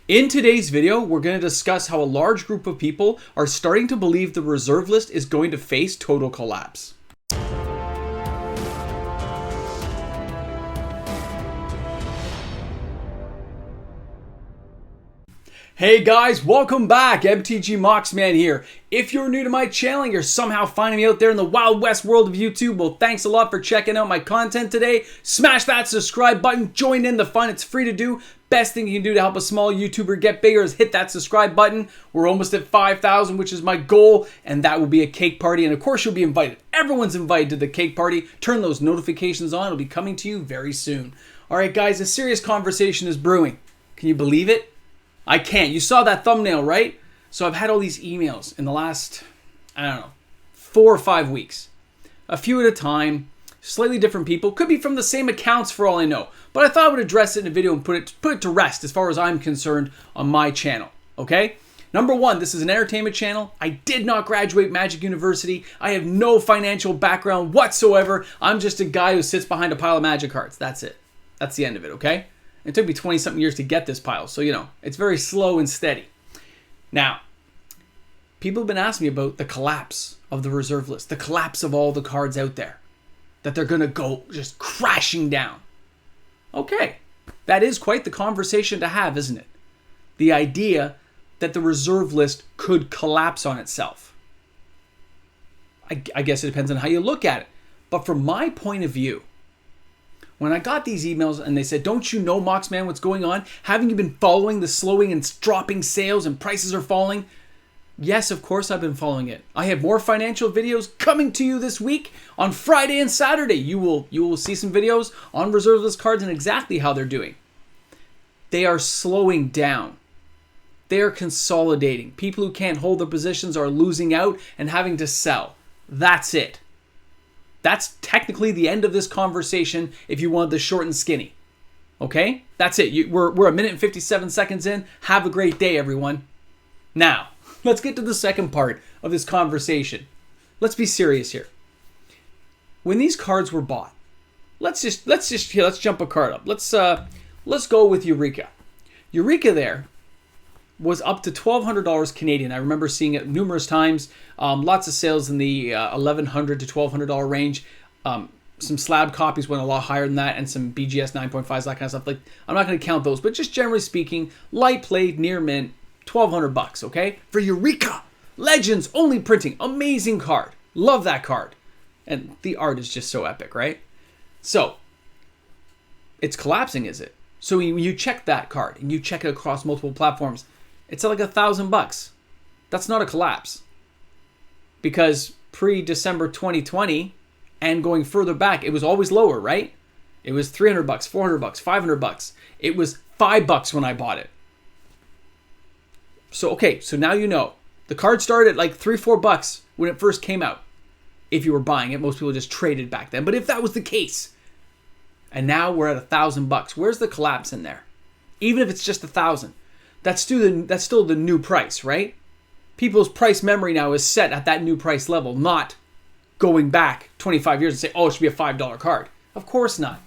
In today's video, we're going to discuss how a large group of people are starting to believe the reserve list is going to face total collapse. Hey guys, welcome back. MTG Moxman here. If you're new to my channel and you're somehow finding me out there in the wild west world of YouTube, well, thanks a lot for checking out my content today. Smash that subscribe button, join in the fun, it's free to do. Best thing you can do to help a small YouTuber get bigger is hit that subscribe button. We're almost at 5,000, which is my goal, and that will be a cake party. And of course, you'll be invited. Everyone's invited to the cake party. Turn those notifications on. It'll be coming to you very soon. All right, guys, a serious conversation is brewing. Can you believe it? I can't. You saw that thumbnail, right? So I've had all these emails in the last, 4 or 5 weeks. A few at a time, slightly different people. Could be from the same accounts for all I know. But I thought I would address it in a video and put it to rest as far as I'm concerned on my channel, okay? Number one, this is an entertainment channel. I did not graduate Magic University. I have no financial background whatsoever. I'm just a guy who sits behind a pile of Magic cards. That's it. That's the end of it, okay? It took me 20-something years to get this pile, so, it's very slow and steady. Now, people have been asking me about the collapse of the reserve list, the collapse of all the cards out there, that they're going to go just crashing down. Okay, that is quite the conversation to have, isn't it? The idea that the reserve list could collapse on itself. I guess it depends on how you look at it. But from my point of view, when I got these emails and they said, don't you know, Moxman, what's going on? Haven't you been following the slowing and dropping sales and prices are falling? Yes, of course I've been following it. I have more financial videos coming to you this week on Friday and Saturday. You will see some videos on reserve list cards and exactly how they're doing. They are slowing down. They are consolidating. People who can't hold their positions are losing out and having to sell. That's it. That's technically the end of this conversation if you want the short and skinny. Okay? That's it. We're a minute and 57 seconds in. Have a great day, everyone. Now, let's get to the second part of this conversation. Let's be serious here. When these cards were bought, let's jump a card up. Let's go with Eureka. Eureka there was up to $1,200 Canadian. I remember seeing it numerous times. Lots of sales in the $1,100 to $1,200 range. Some slab copies went a lot higher than that, and some BGS 9.5s, that kind of stuff. Like, I'm not going to count those, but just generally speaking, light played, near mint, $1,200, okay? For Eureka! Legends, only printing, amazing card. Love that card. And the art is just so epic, right? So, it's collapsing, is it? So when you check that card, and you check it across multiple platforms, it's at like $1,000. That's not a collapse. Because pre-December 2020 and going further back, it was always lower, right? It was $300, $400, $500. It was $5 when I bought it. So, okay, so now you know. The card started at like $3, $4 when it first came out. If you were buying it, most people just traded back then. But if that was the case, and now we're at $1,000, where's the collapse in there? Even if it's just $1,000. That's still the new price, right? People's price memory now is set at that new price level, not going back 25 years and say, oh, it should be a $5 card. Of course not.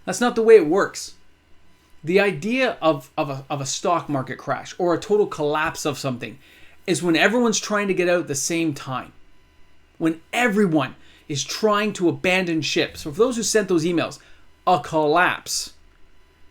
That's not the way it works. The idea of a stock market crash or a total collapse of something is when everyone's trying to get out at the same time. When everyone is trying to abandon ship. So for those who sent those emails, a collapse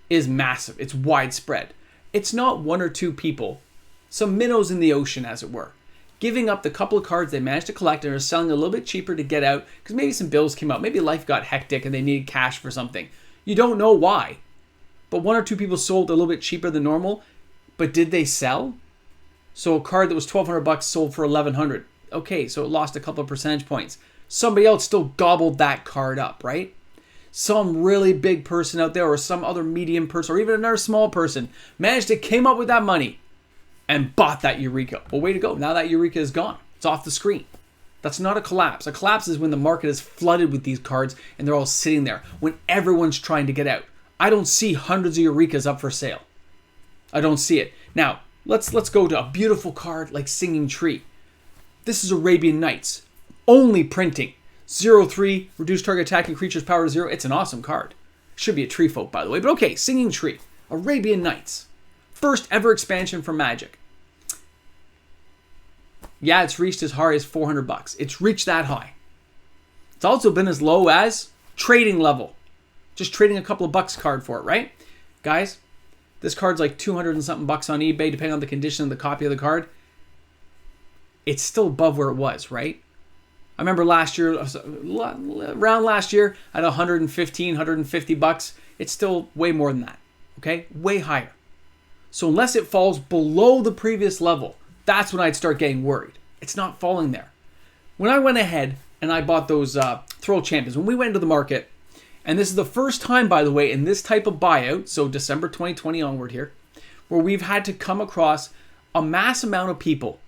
is massive. It's widespread. It's not one or two people, some minnows in the ocean, as it were, giving up the couple of cards they managed to collect and are selling a little bit cheaper to get out because maybe some bills came out. Maybe life got hectic and they needed cash for something. You don't know why. But one or two people sold a little bit cheaper than normal. But did they sell? So a card that was $1,200 sold for $1,100. Okay, so it lost a couple of percentage points. Somebody else still gobbled that card up, right? Some really big person out there or some other medium person or even another small person came up with that money and bought that Eureka. Well, way to go. Now that Eureka is gone. It's off the screen. That's not a collapse. A collapse is when the market is flooded with these cards and they're all sitting there when everyone's trying to get out. I don't see hundreds of Eurekas up for sale. I don't see it. Now, let's go to a beautiful card like Singing Tree. This is Arabian Nights. Only printing. 0/3, reduce target attacking creature's power to 0. It's an awesome card. Should be a tree folk, by the way. But okay, Singing Tree. Arabian Nights. first ever expansion for Magic. Yeah, it's reached as high as $400. It's reached that high. It's also been as low as trading level. Just trading a couple of bucks card for it, right? Guys, this card's like 200 and something bucks on eBay, depending on the condition of the copy of the card. It's still above where it was, right? I remember last year, around last year, at 115, 150 bucks. It's still way more than that, okay? Way higher. So unless it falls below the previous level, that's when I'd start getting worried. It's not falling there. When I went ahead and I bought those Throw Champions, when we went into the market, and this is the first time, by the way, in this type of buyout, so December 2020 onward here, where we've had to come across a mass amount of people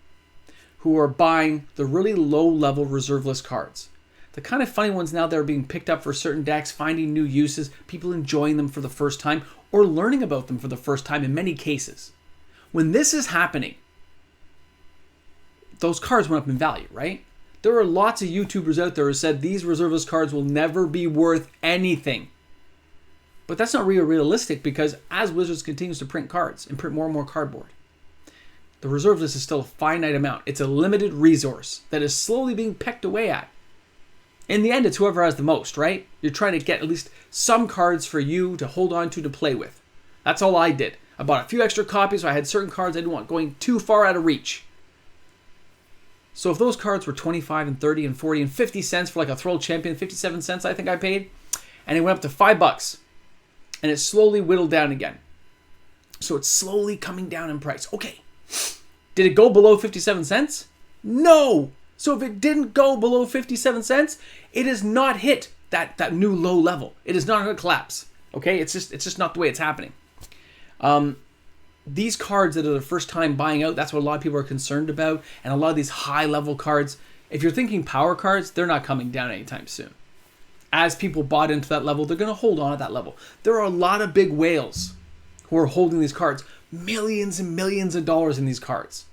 who are buying the really low-level reserve list cards. The kind of funny ones now that are being picked up for certain decks, finding new uses, people enjoying them for the first time, or learning about them for the first time in many cases. When this is happening, those cards went up in value, right? There are lots of YouTubers out there who said these reserve list cards will never be worth anything. But that's not really realistic, because as Wizards continues to print cards and print more and more cardboard, the reserve list is still a finite amount. It's a limited resource that is slowly being pecked away at. In the end, it's whoever has the most, right? You're trying to get at least some cards for you to hold on to play with. That's all I did. I bought a few extra copies, so I had certain cards I didn't want going too far out of reach. So if those cards were 25 and 30 and 40 and 50 cents for like a Throw Champion, 57 cents I think I paid, and it went up to $5, and it slowly whittled down again. So it's slowly coming down in price. Okay. Did it go below 57 cents? No. So if it didn't go below 57 cents, it has not hit that new low level. It is not going to collapse. Okay? It's just not the way it's happening. These cards that are the first time buying out, that's what a lot of people are concerned about. And a lot of these high level cards, if you're thinking power cards, they're not coming down anytime soon. As people bought into that level, they're going to hold on at that level. There are a lot of big whales who are holding these cards. Millions and millions of dollars in these cards.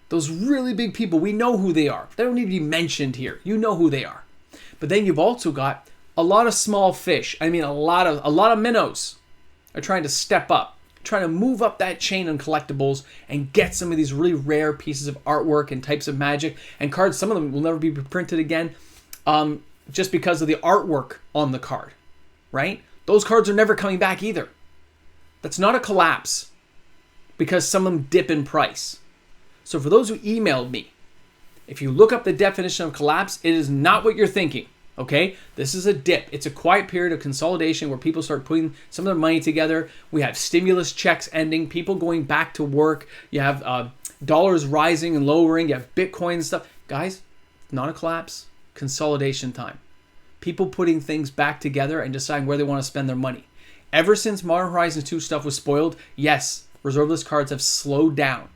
Those really big people, we know who they are. They don't need to be mentioned here. You know who they are. But then you've also got a lot of small fish. I mean, a lot of minnows are trying to step up, trying to move up that chain on collectibles and get some of these really rare pieces of artwork and types of Magic and cards. Some of them will never be printed again, just because of the artwork on the card, right? Those cards are never coming back either. That's not a collapse, because some of them dip in price. So for those who emailed me, if you look up the definition of collapse, it is not what you're thinking, okay? This is a dip. It's a quiet period of consolidation where people start putting some of their money together. We have stimulus checks ending, people going back to work. You have dollars rising and lowering. You have Bitcoin and stuff. Guys, not a collapse, consolidation time. People putting things back together and deciding where they want to spend their money. Ever since Modern Horizons 2 stuff was spoiled, yes, reserve list cards have slowed down,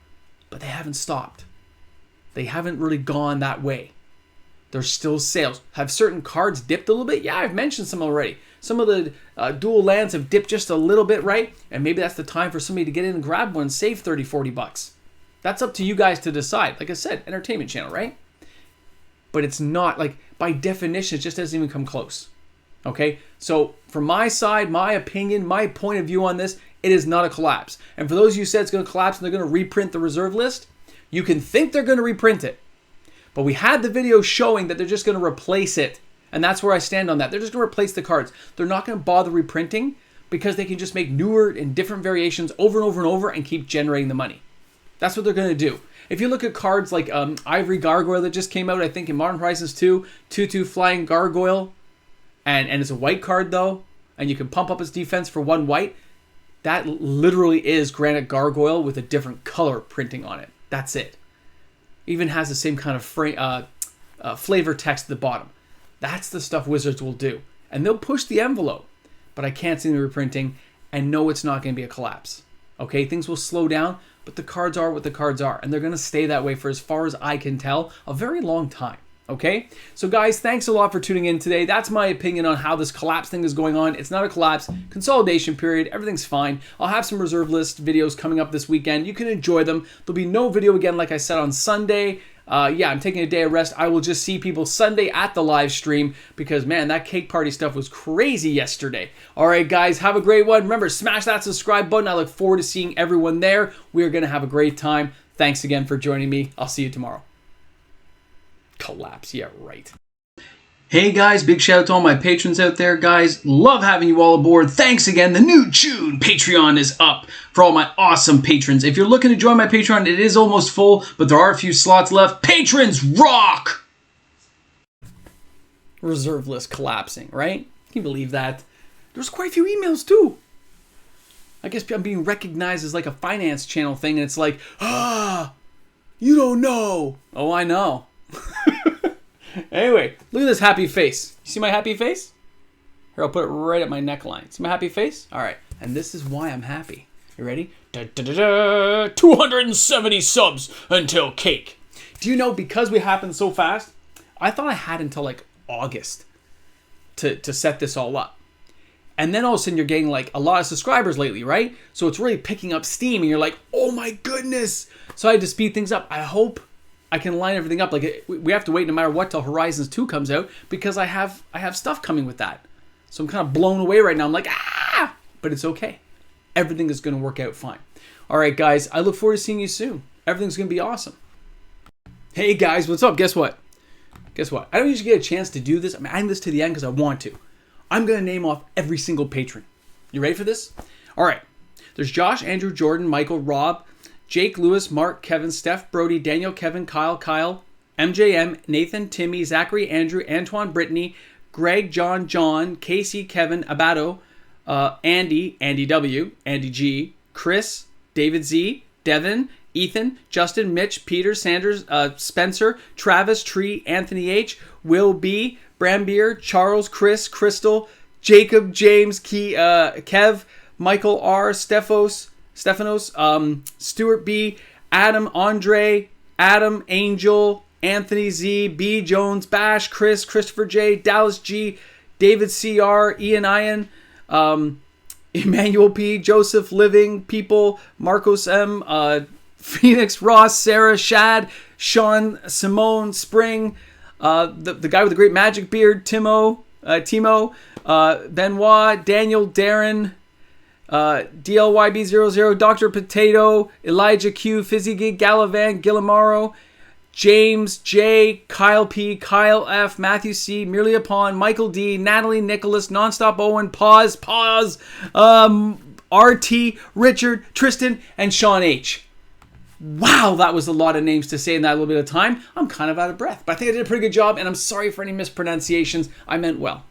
but they haven't stopped. They haven't really gone that way. There's still sales. Have certain cards dipped a little bit? Yeah, I've mentioned some already. Some of the dual lands have dipped just a little bit, right? And maybe that's the time for somebody to get in and grab one and save 30, 40 bucks. That's up to you guys to decide. Like I said, entertainment channel, right? But it's not, like, by definition, it just doesn't even come close. Okay? So, from my side, my opinion, my point of view on this, it is not a collapse. And for those of you who said it's going to collapse and they're going to reprint the reserve list, you can think they're going to reprint it. But we had the video showing that they're just going to replace it. And that's where I stand on that. They're just going to replace the cards. They're not going to bother reprinting because they can just make newer and different variations over and over and over and keep generating the money. That's what they're going to do. If you look at cards like Ivory Gargoyle that just came out, I think in Modern Horizons 2, 2/2 Flying Gargoyle, and it's a white card though, and you can pump up its defense for 1 white. That literally is Granite Gargoyle with a different color printing on it. That's it. Even has the same kind of flavor text at the bottom. That's the stuff Wizards will do. And they'll push the envelope. But I can't see them reprinting, and no, it's not going to be a collapse. Okay, things will slow down, but the cards are what the cards are. And they're going to stay that way for, as far as I can tell, a very long time. Okay, so guys, thanks a lot for tuning in today. That's my opinion on how this collapse thing is going on. It's not a collapse, consolidation period, everything's fine. I'll have some reserve list videos coming up this weekend. You can enjoy them. There'll be no video again, like I said, on Sunday. yeah, I'm taking a day of rest. I will just see people Sunday at the live stream because, man, that cake party stuff was crazy yesterday. All right, guys, have a great one. Remember, smash that subscribe button. I look forward to seeing everyone there. We are going to have a great time. Thanks again for joining me. I'll see you tomorrow. Collapse. Yeah, right. Hey guys, big shout out to all my patrons out there, guys. Love having you all aboard. Thanks again. The new June Patreon is up for all my awesome patrons. If you're looking to join my Patreon, it is almost full, but there are a few slots left. Patrons rock! Reserve list collapsing, right? Can you believe that? There's quite a few emails too. I guess I'm being recognized as like a finance channel thing, and it's like, you don't know. Oh, I know. Anyway, look at this happy face. You see my happy face? Here, I'll put it right at my neckline. See my happy face? All right. And this is why I'm happy. You ready? 270 subs until cake. Do you know, because we happened so fast, I thought I had until like August to set this all up. And then all of a sudden you're getting like a lot of subscribers lately, right? So it's really picking up steam and you're like, oh my goodness. So I had to speed things up. I hope I can line everything up. Like, we have to wait no matter what till Horizons 2 comes out because I have stuff coming with that. So I'm kind of blown away right now. I'm like, but it's okay. Everything is going to work out fine. All right, guys, I look forward to seeing you soon. Everything's going to be awesome. Hey, guys, what's up? Guess what? I don't usually get a chance to do this. I'm adding this to the end because I want to. I'm going to name off every single patron. You ready for this? All right. There's Josh, Andrew, Jordan, Michael, Rob, Jake, Lewis, Mark, Kevin, Steph, Brody, Daniel, Kevin, Kyle, MJM, Nathan, Timmy, Zachary, Andrew, Antoine, Brittany, Greg, John, Casey, Kevin, Abato, Andy W, Andy G, Chris, David Z, Devin, Ethan, Justin, Mitch, Peter, Sanders, Spencer, Travis, Tree, Anthony H, Will B, Brambeer, Charles, Chris, Crystal, Jacob, James, Kev, Michael R, Stephanos, Stuart B, Adam, Andre, Adam, Angel, Anthony Z, B, Jones, Bash, Chris, Christopher J, Dallas G, David CR, Ian Ian, Emmanuel P, Joseph, Living, People, Marcos M, Phoenix, Ross, Sarah, Shad, Sean, Simone, Spring, the guy with the great magic beard, Timo, Benoit, Daniel, Darren, DLYB00, Dr. Potato, Elijah Q, Fizzy Gig, Galavan, Guillemaro, James J, Kyle P, Kyle F, Matthew C, Merely Upon, Michael D, Natalie, Nicholas, Nonstop Owen, Pause, RT, Richard, Tristan, and Sean H. Wow, that was a lot of names to say in that little bit of time. I'm kind of out of breath, but I think I did a pretty good job, and I'm sorry for any mispronunciations. I meant well.